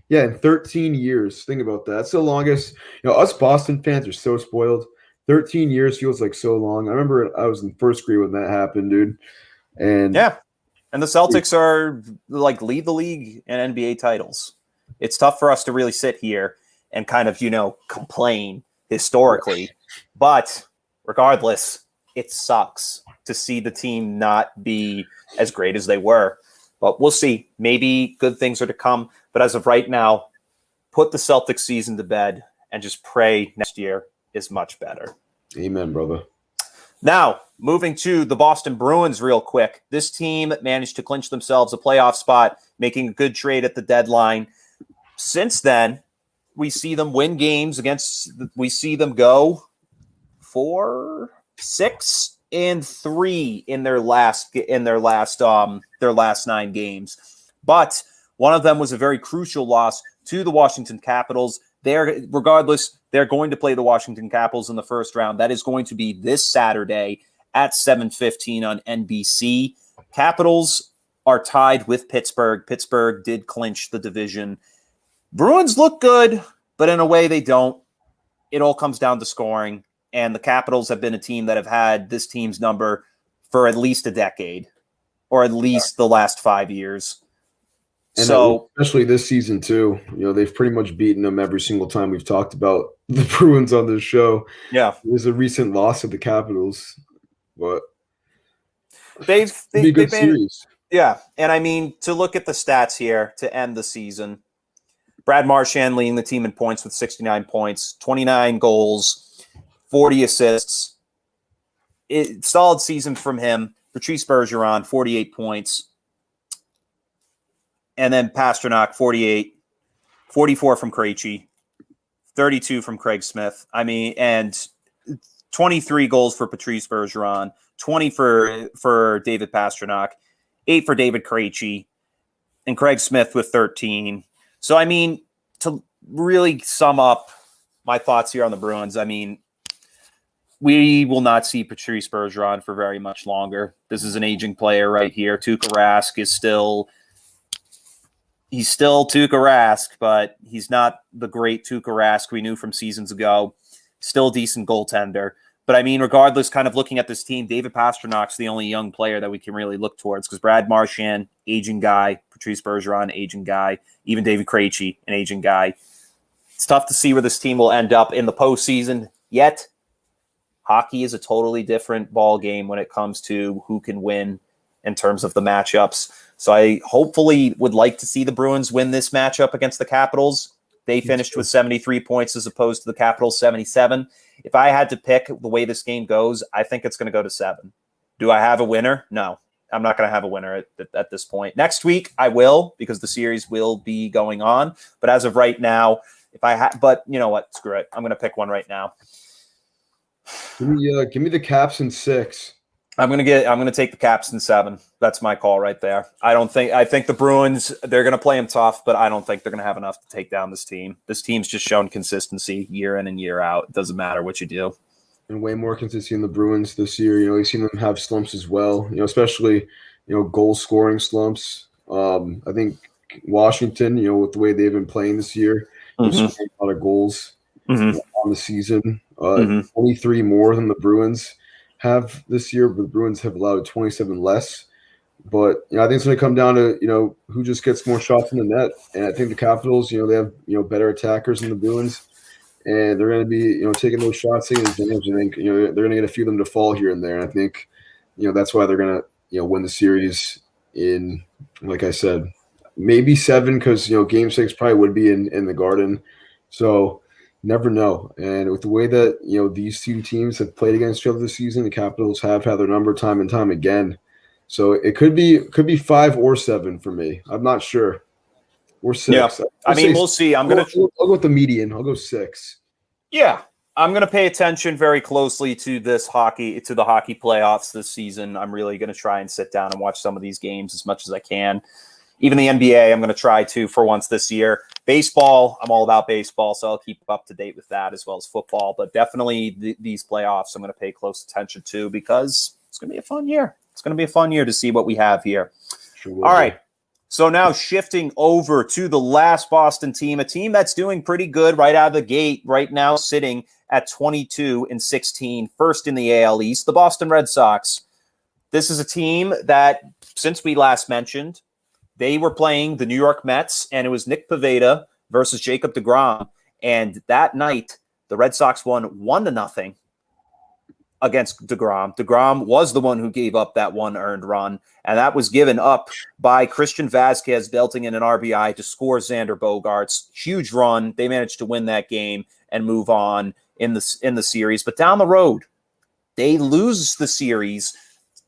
Yeah, in 13 years. Think about that. That's the longest. Us Boston fans are so spoiled. 13 years feels like so long. I remember I was in first grade when that happened, dude. And
yeah. And the Celtics are lead the league in NBA titles. It's tough for us to really sit here and kind of, complain historically. But regardless, it sucks to see the team not be as great as they were. But we'll see. Maybe good things are to come. But as of right now, put the Celtics season to bed and just pray next year is much better.
Amen, brother.
Now, moving to the Boston Bruins real quick. This team managed to clinch themselves a playoff spot, making a good trade at the deadline. Since then, we see them win games we see them go 4-6-3 in their last 9 games. But one of them was a very crucial loss to the Washington Capitals. Regardless, they're going to play the Washington Capitals in the first round. That is going to be this Saturday at 7:15 on NBC. Capitals are tied with Pittsburgh. Pittsburgh did clinch the division. Bruins look good, but in a way they don't. It all comes down to scoring, and the Capitals have been a team that have had this team's number for at least a decade, or at least the last 5 years.
And so, especially this season too, they've pretty much beaten them every single time we've talked about the Bruins on this show.
Yeah,
there's a recent loss of the Capitals, but
they've
good series.
Yeah, and I mean, to look at the stats here to end the season, Brad Marchand leading the team in points with 69 points, 29 goals, 40 assists. Solid season from him. Patrice Bergeron, 48 points. And then Pastrnak, 48, 44 from Krejci, 32 from Craig Smith. I mean, and 23 goals for Patrice Bergeron, 20 for David Pastrnak, 8 for David Krejci, and Craig Smith with 13. So, I mean, to really sum up my thoughts here on the Bruins, I mean, we will not see Patrice Bergeron for very much longer. This is an aging player right here. Tuukka Rask is still... He's still Tuukka Rask, but he's not the great Tuukka Rask we knew from seasons ago. Still a decent goaltender. But I mean, regardless, kind of looking at this team, David Pasternak's the only young player that we can really look towards, because Brad Marchand, aging guy, Patrice Bergeron, aging guy, even David Krejci, an aging guy. It's tough to see where this team will end up in the postseason. Yet, hockey is a totally different ball game when it comes to who can win in terms of the matchups. So I hopefully would like to see the Bruins win this matchup against the Capitals. They finished with 73 points as opposed to the Capitals' 77. If I had to pick the way this game goes, I think it's going to go to 7. Do I have a winner? No, I'm not going to have a winner at this point. Next week, I will, because the series will be going on. But as of right now, but you know what? Screw it. I'm going to pick one right now.
Give me the Caps in 6.
I'm gonna take the Caps in 7. That's my call right there. I think the Bruins, they're gonna play them tough, but I don't think they're gonna have enough to take down this team. This team's just shown consistency year in and year out. It doesn't matter what you do.
And way more consistency in the Bruins this year. You know, we've seen them have slumps as well. You know, especially goal scoring slumps. I think Washington, with the way they've been playing this year, scoring a lot of goals on the season. 23 more than the Bruins have this year, but the Bruins have allowed 27 less. But I think it's going to come down to who just gets more shots in the net. And I think the Capitals, they have better attackers than the Bruins, and they're going to be taking those shots, taking advantage. I think they're going to get a few of them to fall here and there. And I think that's why they're going to win the series in, like I said, maybe 7, because Game 6 probably would be in the Garden. So never know. And with the way that these two teams have played against each other this season, the Capitals have had their number time and time again. So it could be 5 or 7 for me. I'm not sure. Or 6.
Yeah. I mean, we'll see.
I'll go with the median. I'll go 6.
Yeah. I'm going to pay attention very closely to the hockey playoffs this season. I'm really going to try and sit down and watch some of these games as much as I can. Even the NBA, I'm going to try to for once this year. Baseball, I'm all about baseball, so I'll keep up to date with that as well as football. But definitely these playoffs I'm going to pay close attention to, because it's going to be a fun year. It's going to be a fun year to see what we have here.
Sure
all right. So now shifting over to the last Boston team, a team that's doing pretty good right out of the gate, right now sitting at 22-16, first in the AL East, the Boston Red Sox. This is a team that, since we last mentioned, they were playing the New York Mets, and it was Nick Pivetta versus Jacob deGrom. And that night, the Red Sox won 1-0 against deGrom. deGrom was the one who gave up that one earned run, and that was given up by Christian Vazquez belting in an RBI to score Xander Bogaerts. Huge run. They managed to win that game and move on in the series. But down the road, they lose the series.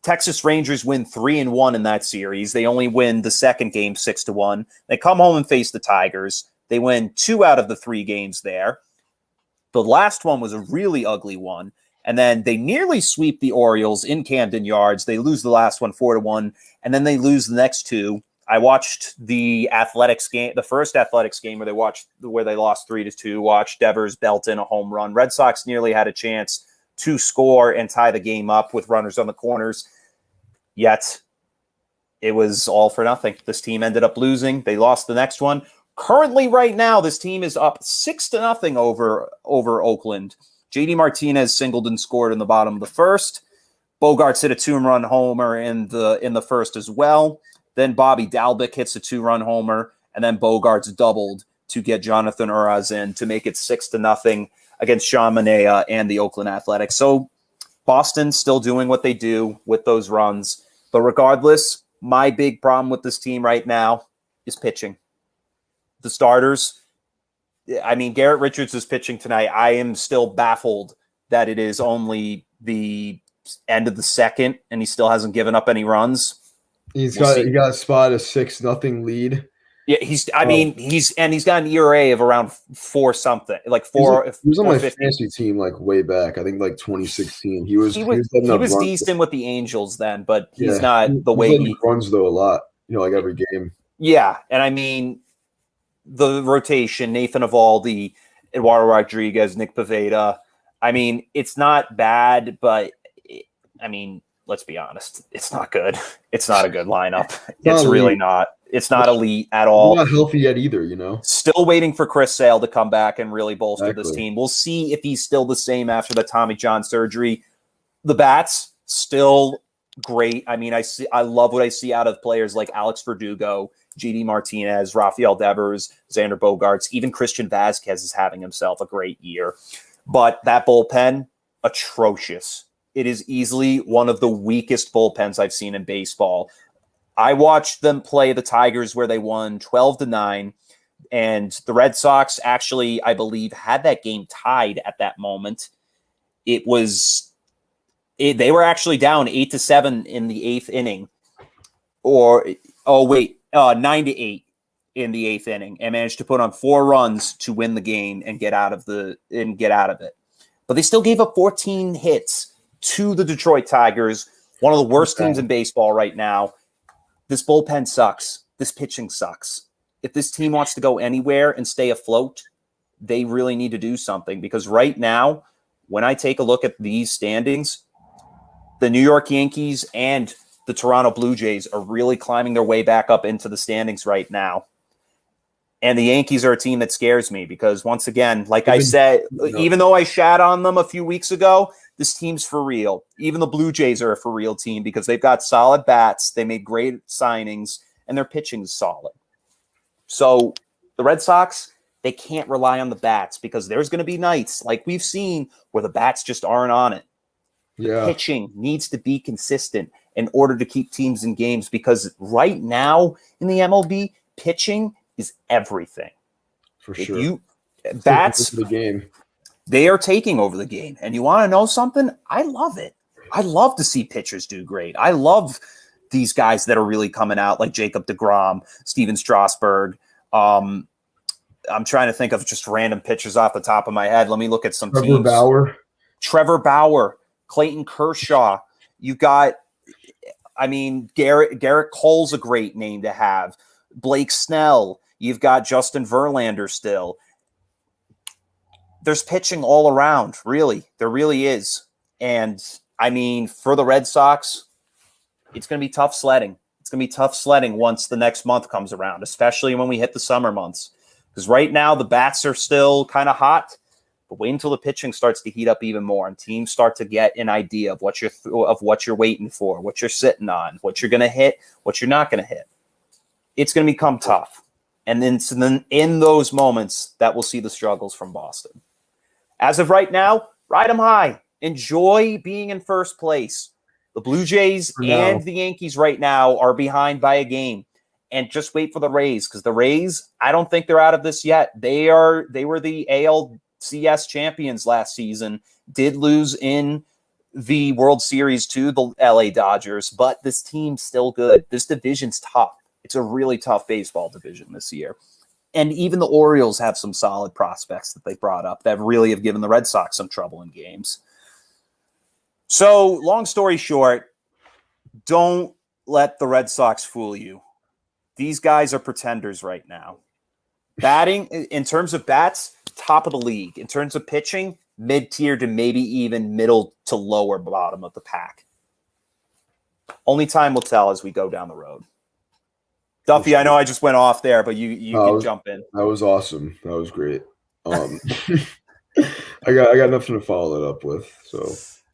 Texas Rangers win 3-1 in that series. They only win the second game 6-1. They come home and face the Tigers. They win 2 out of the 3 games there. The last one was a really ugly one. And then they nearly sweep the Orioles in Camden Yards. They lose the last one 4-1, and then they lose the next 2. I watched the Athletics game, the first Athletics game where they lost 3-2. Watched Devers belt in a home run. Red Sox nearly had a chance to score and tie the game up with runners on the corners. Yet it was all for nothing. This team ended up losing. They lost the next one. Currently, right now, this team is up 6-0 over Oakland. JD Martinez singled and scored in the bottom of the first. Bogaerts hit a 2-run homer in the first as well. Then Bobby Dalbec hits a 2-run homer, and then Bogaerts doubled to get Jonathan Uraz in to make it 6-0 against Sean Manaea and the Oakland Athletics. So Boston still doing what they do with those runs. But regardless, my big problem with this team right now is pitching. The starters, I mean, Garrett Richards is pitching tonight. I am still baffled that it is only the end of the second and he still hasn't given up any runs.
He got a spot a 6-0 lead.
Yeah, he's got an ERA of around 4 something, like 4.
He was on my fantasy team like way back. I think like 2016. He was
decent with the Angels then, but he's not the way he
runs though a lot. Like every game.
Yeah, and I mean the rotation: Nathan Eovaldi, Eduardo Rodriguez, Nick Pivetta. I mean, it's not bad, but I mean, let's be honest, it's not good. It's not a good lineup. It's really not. It's not elite at all.
Not healthy yet either,
Still waiting for Chris Sale to come back and really bolster this team. We'll see if he's still the same after the Tommy John surgery. The bats, still great. I mean, I love what I see out of players like Alex Verdugo, JD Martinez, Rafael Devers, Xander Bogaerts. Even Christian Vazquez is having himself a great year. But that bullpen, atrocious. It is easily one of the weakest bullpens I've seen in baseball. I watched them play the Tigers where they won 12-9, and the Red Sox actually, I believe, had that game tied at that moment. They were actually down 8-7 in the eighth inning, 9-8 in the eighth inning, and managed to put on 4 runs to win the game and get out of it. But they still gave up 14 hits to the Detroit Tigers, one of the worst teams in baseball right now. This bullpen sucks. This pitching sucks. If this team wants to go anywhere and stay afloat, they really need to do something, because right now, when I take a look at these standings, the New York Yankees and the Toronto Blue Jays are really climbing their way back up into the standings right now. And the Yankees are a team that scares me because, once again, like I said, even though I shat on them a few weeks ago, this team's for real. Even the Blue Jays are a for real team because they've got solid bats, they made great signings, and their pitching is solid. So the Red Sox, they can't rely on the bats because there's going to be nights like we've seen where the bats just aren't on it. The pitching needs to be consistent in order to keep teams in games, because right now in the MLB, pitching is everything.
For sure.
Bats,
the game.
They are taking over the game. And you want to know something? I love it. I love to see pitchers do great. I love these guys that are really coming out, like Jacob deGrom, Steven Strasburg. I'm trying to think of just random pitchers off the top of my head. Let me look at some teams. Trevor Bauer, Clayton Kershaw. You've got, Garrett Cole's a great name to have. Blake Snell. You've got Justin Verlander still. There's pitching all around, really. There really is. And, for the Red Sox, it's going to be tough sledding. It's going to be tough sledding once the next month comes around, especially when we hit the summer months. Because right now, the bats are still kind of hot, but wait until the pitching starts to heat up even more and teams start to get an idea of what you're waiting for, what you're sitting on, what you're going to hit, what you're not going to hit. It's going to become tough. And then in those moments that we'll see the struggles from Boston. As of right now, ride them high. Enjoy being in first place. The Blue Jays and the Yankees right now are behind by a game. And just wait for the Rays, because the Rays, I don't think they're out of this yet. They were the ALCS champions last season, did lose in the World Series to the LA Dodgers, but this team's still good. This division's tough. It's a really tough baseball division this year. And even the Orioles have some solid prospects that they brought up that really have given the Red Sox some trouble in games. So, long story short, don't let the Red Sox fool you. These guys are pretenders right now. Batting, in terms of bats, top of the league. In terms of pitching, mid-tier to maybe even middle to lower bottom of the pack. Only time will tell as we go down the road. Duffy, I know I just went off there, but you can jump in.
That was awesome. That was great. I got nothing to follow that up with. So,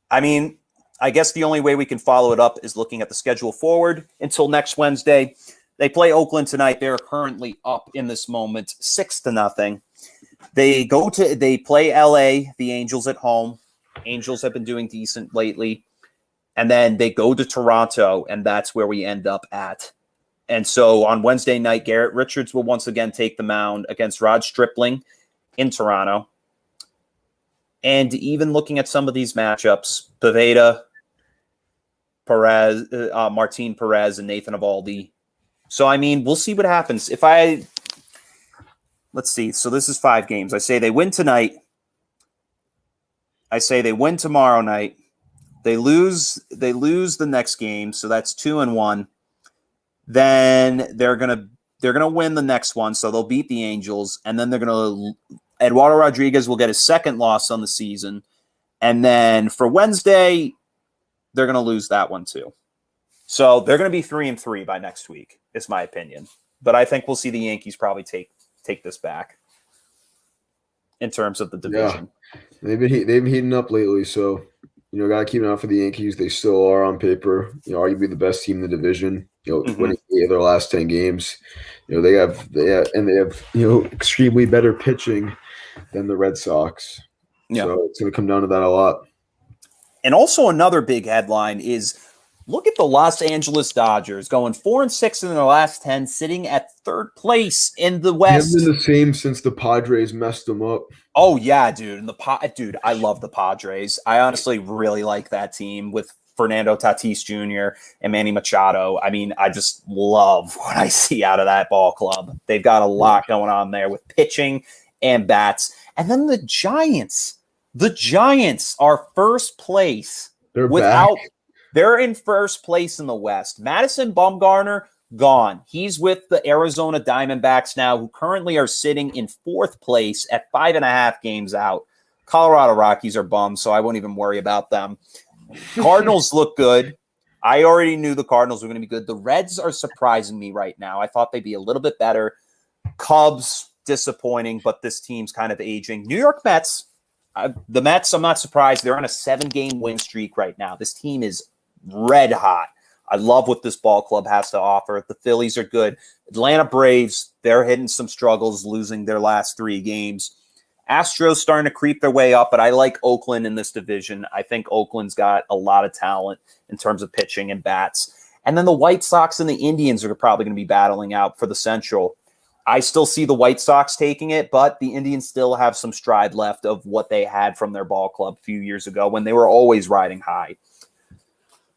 I guess the only way we can follow it up is looking at the schedule forward until next Wednesday. They play Oakland tonight. They're currently up in this moment 6-0. They play LA, the Angels at home. Angels have been doing decent lately. And then they go to Toronto, and that's where we end up at. And so on Wednesday night, Garrett Richards will once again take the mound against Rod Stripling in Toronto. And even looking at some of these matchups, Pavetta, Perez, Martin Perez, and Nathan Eovaldi. So, we'll see what happens. Let's see. So this is 5 games. I say they win tonight. I say they win tomorrow night. They lose the next game. So that's 2-1. Then they're gonna win the next one, so they'll beat the Angels, and then Eduardo Rodriguez will get his second loss on the season, and then for Wednesday, they're gonna lose that one too. So they're gonna be 3-3 by next week, is my opinion. But I think we'll see the Yankees probably take this back in terms of the division.
Yeah. They've been heating up lately, so gotta keep an eye out for the Yankees. They still are on paper, arguably the best team in the division. Winning 8 of their last 10 games. They have extremely better pitching than the Red Sox. Yeah. So it's going to come down to that a lot.
And also another big headline is look at the Los Angeles Dodgers going 4-6 in their last 10, sitting at third place in the
They haven't
West.
been the same since the Padres messed them up.
Oh yeah, dude. And dude, I love the Padres. I honestly really like that team with Fernando Tatis Jr. and Manny Machado. I mean, I just love what I see out of that ball club. They've got a lot going on there with pitching and bats. And then the Giants. The Giants are first place.
They're back.
They're in first place in the West. Madison Bumgarner gone. He's with the Arizona Diamondbacks now, who currently are sitting in fourth place at 5.5 games out. Colorado Rockies are bummed, so I won't even worry about them. Cardinals look good. I already knew the Cardinals were going to be good. The Reds are surprising me right now. I thought they'd be a little bit better. Cubs, disappointing, but this team's kind of aging. New York Mets. The Mets, I'm not surprised. They're on a 7-game win streak right now. This team is red hot. I love what this ball club has to offer. The Phillies are good. Atlanta Braves, they're hitting some struggles, losing their last 3 games. Astros starting to creep their way up, but I like Oakland in this division. I think Oakland's got a lot of talent in terms of pitching and bats. And then the White Sox and the Indians are probably going to be battling out for the Central. I still see the White Sox taking it, but the Indians still have some stride left of what they had from their ball club a few years ago when they were always riding high.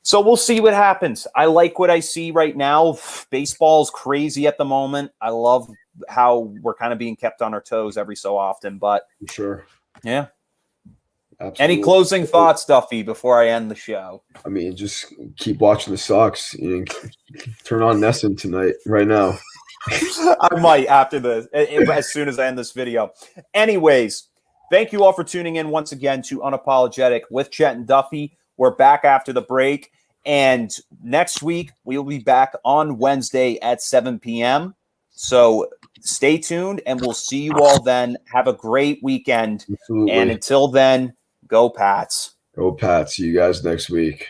So we'll see what happens. I like what I see right now. Baseball's crazy at the moment. I love how we're kind of being kept on our toes every so often, but
sure.
Yeah.
Absolutely.
Any closing thoughts, Duffy, before I end the show?
I mean, just keep watching the Sox. Turn on Nesson tonight, right now.
I might after this, as soon as I end this video. Anyways, thank you all for tuning in once again to Unapologetic with Chet and Duffy. We're back after the break, and next week we will be back on Wednesday at 7 p.m. So stay tuned, and we'll see you all then. Have a great weekend.
Absolutely.
And until then, go Pats.
Go Pats. See you guys next week.